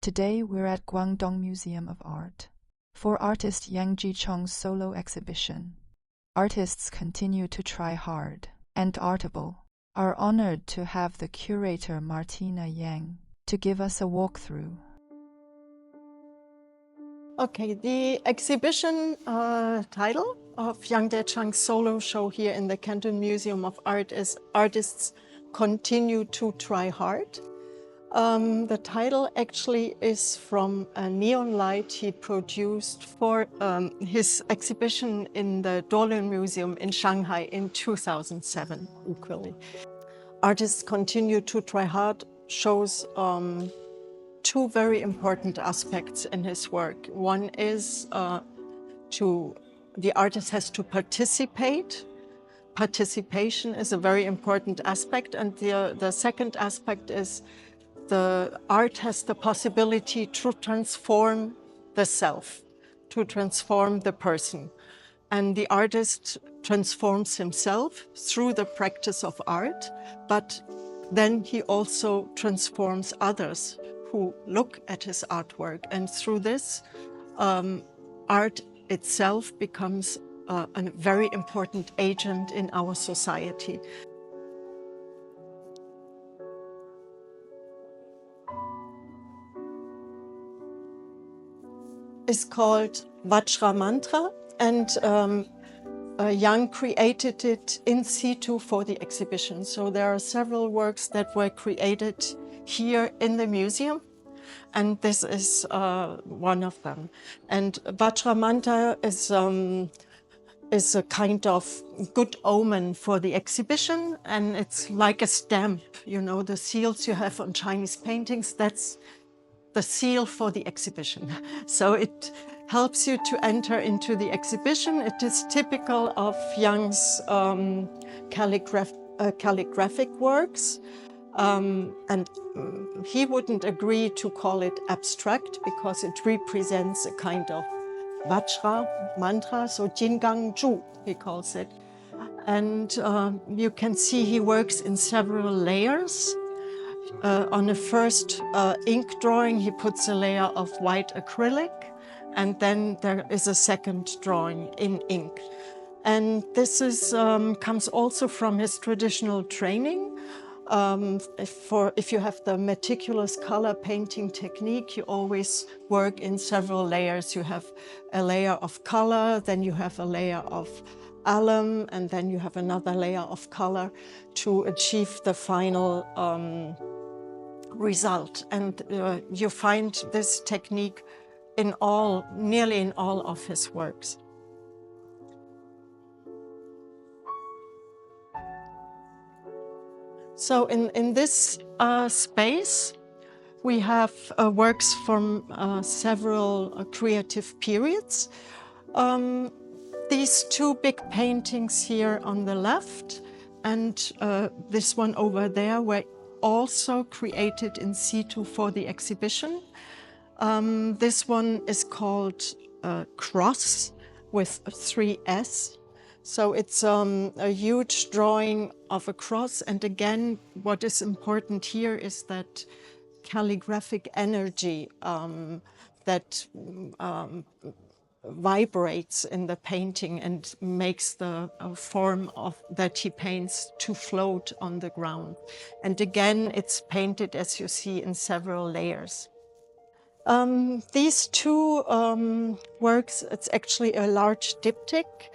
Today we're at Guangdong Museum of Art for artist Yang Jiechang's solo exhibition. Artists continue to try hard and Artable are honored to have the curator Martina Yang to give us a walkthrough. Okay, the exhibition title of Yang Jiechang's solo show here in the Guangdong Museum of Art is Artists Continue to Try Hard. The title actually is from a neon light he produced for his exhibition in the Guangdong Museum in Shanghai in 2007, equally. Artists Continue to Try Hard shows two very important aspects in his work. One is the artist has to participate. Participation is a very important aspect, and the second aspect is the art has the possibility to transform the self, to transform the person. And the artist transforms himself through the practice of art, but then he also transforms others who look at his artwork. And through this, art itself becomes a very important agent in our society. Is called Vajra Mantra, and Yang created it in situ for the exhibition. So there are several works that were created here in the museum, and this is one of them. And Vajra Mantra is a kind of good omen for the exhibition, and it's like a stamp. You know, the seals you have on Chinese paintings, that's the seal for the exhibition. So it helps you to enter into the exhibition. It is typical of Yang's calligraphic works. And he wouldn't agree to call it abstract because it represents a kind of Vajra mantra, so Jingang Zhu, he calls it. And you can see he works in several layers. On the first ink drawing, he puts a layer of white acrylic, and then there is a second drawing in ink. And this is, comes also from his traditional training. If you have the meticulous color painting technique, you always work in several layers. You have a layer of color, then you have a layer of alum, and then you have another layer of color to achieve the final result. And you find this technique in nearly in all of his works. So in this space, we have works from several creative periods. These two big paintings here on the left and this one over there were also created in situ for the exhibition. This one is called Cross with 3 S. So it's a huge drawing of a cross. And again, what is important here is that calligraphic energy that vibrates in the painting and makes the form that he paints to float on the ground. And again, it's painted, as you see, in several layers. These two works, it's actually a large diptych.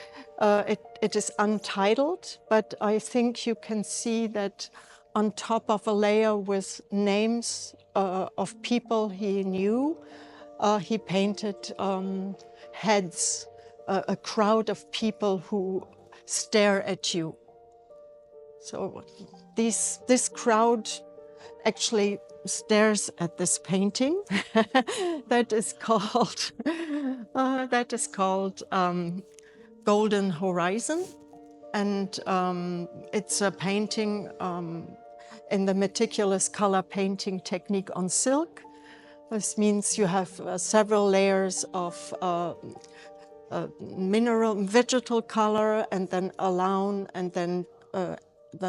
It is untitled, but I think you can see that on top of a layer with names of people he knew, he painted heads, a crowd of people who stare at you. So this crowd actually stares at this painting that is called Golden Horizon, and it's a painting in the meticulous color painting technique on silk. This means you have several layers of vegetal color, and then alum, and then the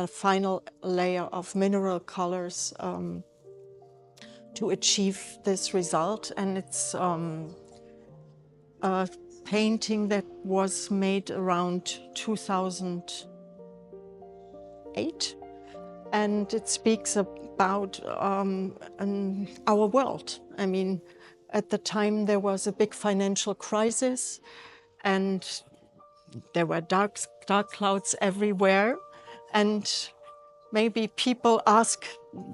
final layer of mineral colors to achieve this result. And it's a painting that was made around 2008, and it speaks about our world. I mean, at the time there was a big financial crisis, and there were dark clouds everywhere, and maybe people ask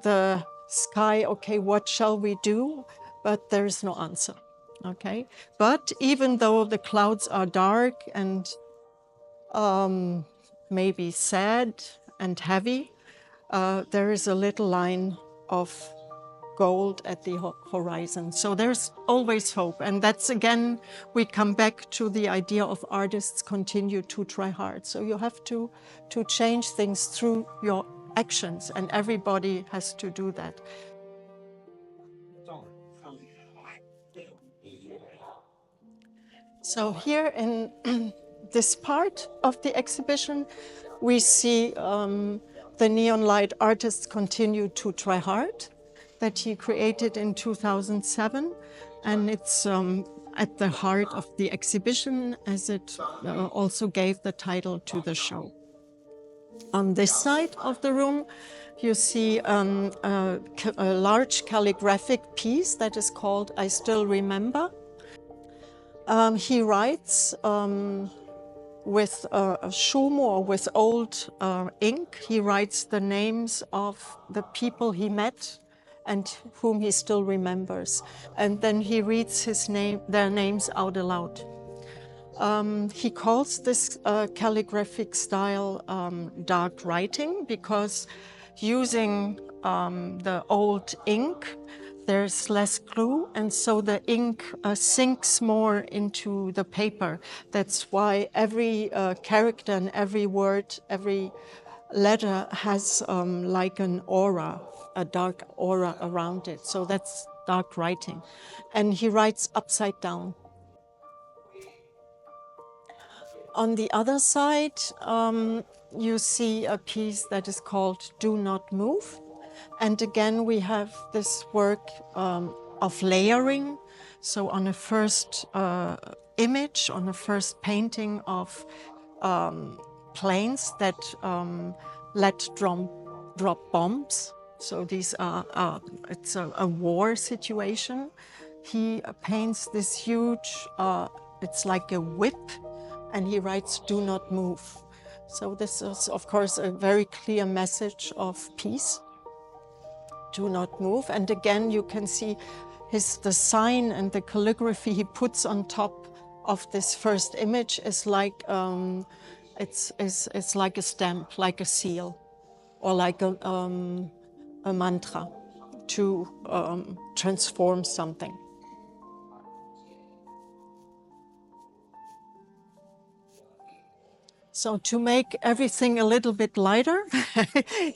the sky, okay, what shall we do? But there is no answer, okay? But even though the clouds are dark and maybe sad and heavy, there is a little line of gold at the horizon. So there's always hope. And that's, again, we come back to the idea of artists continue to try hard. So you have to change things through your actions, and everybody has to do that. So here in this part of the exhibition, we see the neon light artists continue to try hard that he created in 2007. And it's at the heart of the exhibition, as it also gave the title to the show. On this side of the room, you see a large calligraphic piece that is called I Still Remember. He writes with a shumo, or with old ink. He writes the names of the people he met and whom he still remembers. And then he reads their names out aloud. He calls this calligraphic style dark writing, because using the old ink, there's less glue, and so the ink sinks more into the paper. That's why every character and every word, every letter has like an aura, a dark aura around it. So that's dark writing. And he writes upside down. On the other side, you see a piece that is called Do Not Move. And again, we have this work of layering. So on a first image, on a first painting of planes that let drop bombs. So these are, it's a war situation. He paints this huge, it's like a whip, and he writes, do not move. So this is, of course, a very clear message of peace. Do not move. And again, you can see the sign and the calligraphy he puts on top of this first image is like, it's like a stamp, like a seal, or like a mantra to transform something. So to make everything a little bit lighter,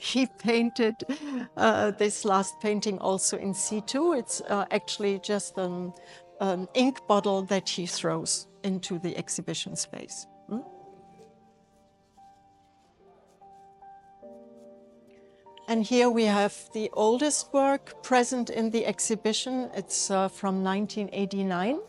he painted this last painting also in C2. It's actually just an ink bottle that he throws into the exhibition space. And here we have the oldest work present in the exhibition. It's from 1989.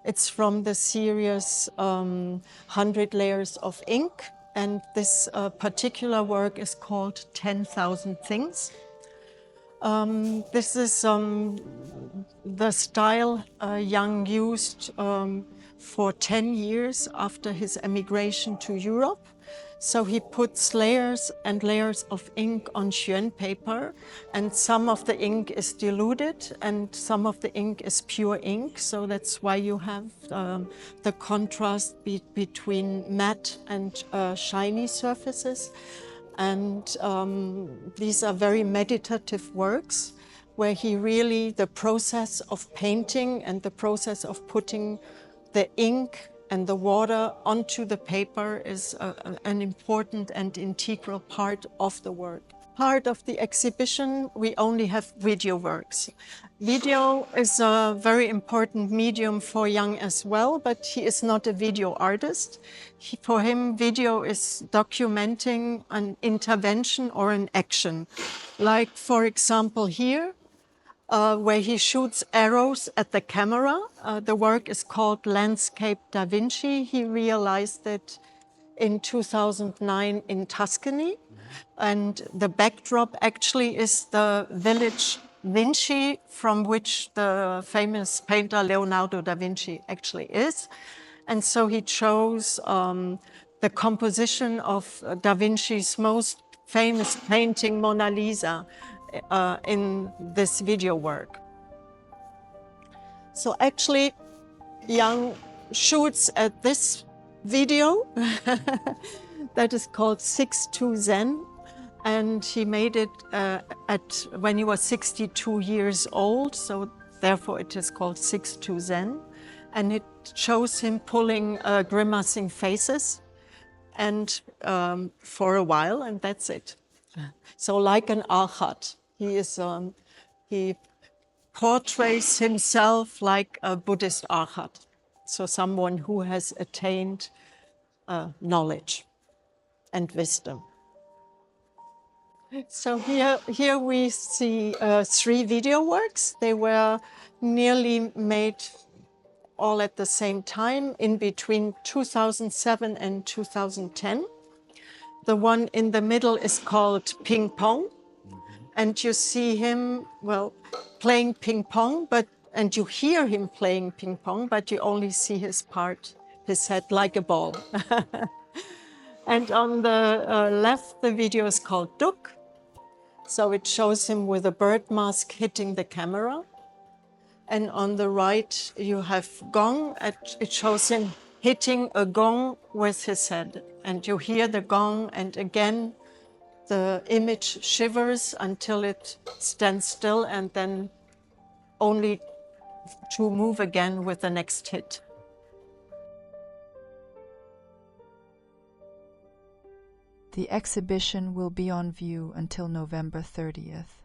It's from the series 100 Layers of Ink. And this particular work is called 10,000 Things. This is the style Yang used for 10 years after his emigration to Europe. So he puts layers and layers of ink on Xuan paper, and some of the ink is diluted and some of the ink is pure ink. So that's why you have the contrast between matte and shiny surfaces. And these are very meditative works where he really, the process of painting and the process of putting the ink and the water onto the paper is an important and integral part of the work. Part of the exhibition, we only have video works. Video is a very important medium for Yang as well, but he is not a video artist. For him, video is documenting an intervention or an action. Like, for example, here, where he shoots arrows at the camera. The work is called Landscape Da Vinci. He realized it in 2009 in Tuscany. And the backdrop actually is the village Vinci, from which the famous painter Leonardo da Vinci actually is. And so he chose the composition of da Vinci's most famous painting, Mona Lisa, in this video work. So actually, Yang shoots at this video that is called 6-2 Zen, and he made it when he was 62 years old, so therefore it is called 6-2 Zen, and it shows him pulling grimacing faces, and for a while, and that's it. So like an arhat, he portrays himself like a Buddhist arhat, so someone who has attained knowledge and wisdom. So here we see 3 video works. They were nearly made all at the same time in between 2007 and 2010. The one in the middle is called Ping Pong. And you see him, well, playing ping pong, and you hear him playing ping pong, but you only see his head like a ball. And on the left, the video is called Duk. So it shows him with a bird mask hitting the camera. And on the right, you have Gong. It shows him hitting a gong with his head. And you hear the gong, and again, the image shivers until it stands still, and then only to move again with the next hit. The exhibition will be on view until November 30th.